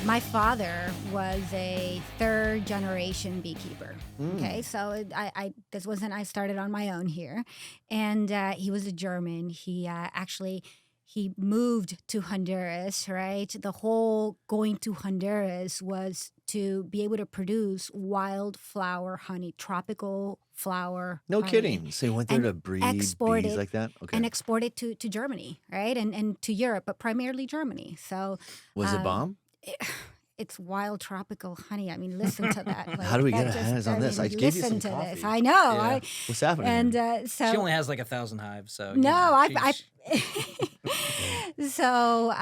My father was a third generation beekeeper. Okay, so this wasn't, I started on my own here, and he was a German. He moved to Honduras, right? The whole going to Honduras was to be able to produce wildflower honey, tropical flower No honey, kidding. So you went there and to breed export bees it like that? Okay. and export it to Germany, right? And to Europe, but primarily Germany. So Was it bomb? it's wild tropical honey. I mean, listen to that. Like, How do we that get our just, hands on this? I gave you listen some to this. coffee. I know. Yeah. What's happening And here? so She only has like 1,000 hives, so no, I she's- so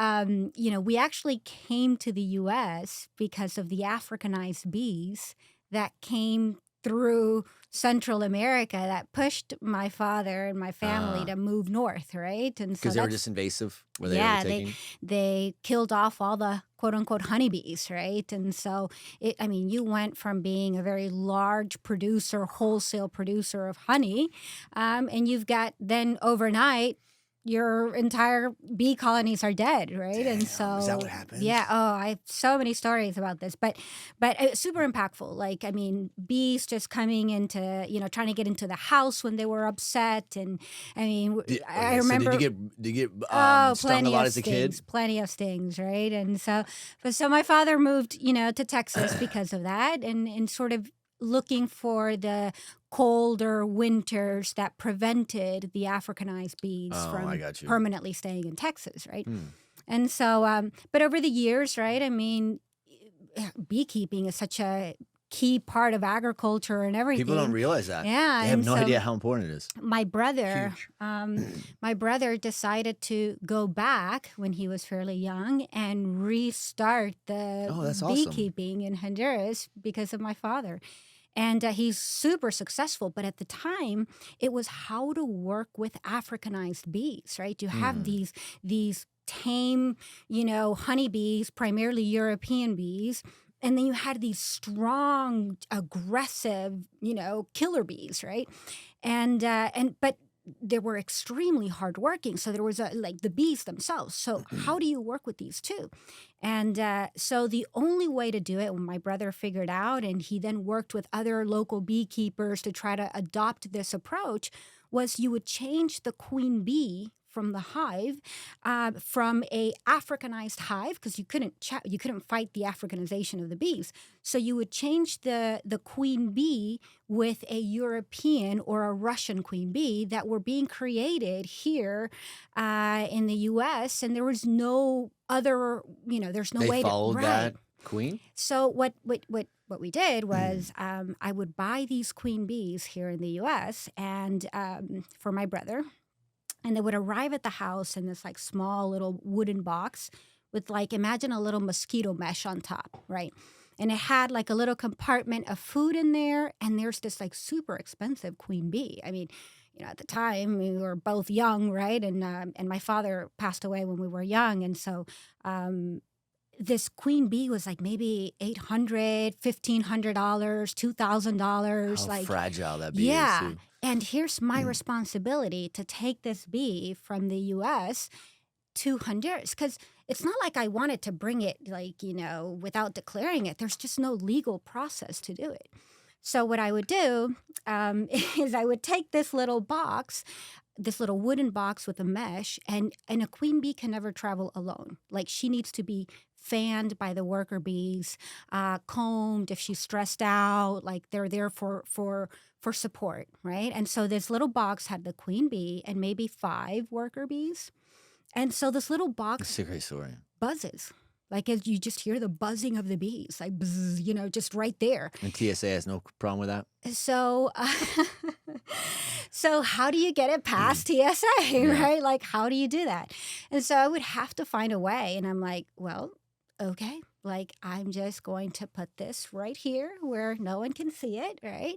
we actually came to the U.S. because of the Africanized bees that came through Central America that pushed my father and my family to move north, right? And so Because they were that's just invasive? Were they yeah, overtaking? they killed off all the quote unquote honeybees, right? And so you went from being a very large producer, wholesale producer of honey, and you've got then overnight your entire bee colonies are dead, right? Damn, And so is that what happened? yeah, I have so many stories about this, but it's super impactful. Like, I mean, bees just coming into, trying to get into the house when they were upset, and I mean, I remember. So did you get Oh, stung plenty a lot of as a stings, kid? plenty of stings, right? And so my father moved, to Texas because of that, and sort of looking for the colder winters that prevented the Africanized bees Oh, from I got you. permanently staying in Texas, right? And so, but over the years, right? I mean, beekeeping is such a key part of agriculture and everything. People don't realize that. Yeah, They have and no so idea how important it is. my brother, Huge. my brother decided to go back when he was fairly young and restart the Oh, that's awesome. beekeeping in Honduras because of my father. And he's super successful. But at the time, it was how to work with Africanized bees, right? You have these tame, honeybees, primarily European bees. And then you had these strong, aggressive, killer bees, right? But they were extremely hardworking. So there was the bees themselves. So how do you work with these two? And so the only way to do it, when my brother figured out, and he then worked with other local beekeepers to try to adopt this approach, was you would change the queen bee from the hive, from a Africanized hive, because you couldn't fight the Africanization of the bees. So you would change the queen bee with a European or a Russian queen bee that were being created here in the U.S. And there was no other, there's no They way followed to that queen? So what we did was I would buy these queen bees here in the U.S. and for my brother. And they would arrive at the house in this small little wooden box with imagine a little mosquito mesh on top, right? And it had a little compartment of food in there. And there's this super expensive queen bee. I mean, at the time we were both young, right? And my father passed away when we were young. And so this queen bee was maybe $800, $1,500, $2,000. How fragile that bee is, too. And here's my responsibility to take this bee from the U.S. to Honduras. Because it's not like I wanted to bring it, without declaring it. There's just no legal process to do it. So what I would do is I would take this little box, this little wooden box with a mesh, and a queen bee can never travel alone. She needs to be fanned by the worker bees, combed if she's stressed out. They're there for support, right? And so this little box had the queen bee and maybe 5 worker bees. And so this little box That's a great story. buzzes. As you just hear the buzzing of the bees, buzz, just right there. And TSA has no problem with that? So, so how do you get it past TSA, right? How do you do that? And so I would have to find a way. And I'm like, well, okay, I'm just going to put this right here where no one can see it, right?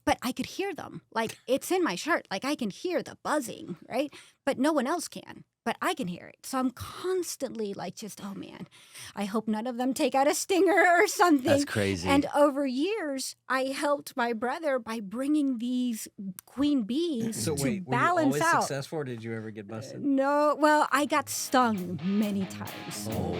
But I could hear them. It's in my shirt. I can hear the buzzing, right? But no one else can. But I can hear it. So I'm constantly oh man, I hope none of them take out a stinger or something. That's crazy. And over years, I helped my brother by bringing these queen bees So to wait, were you balance always out. successful, or did you ever get busted? No, well, I got stung many times. Oh.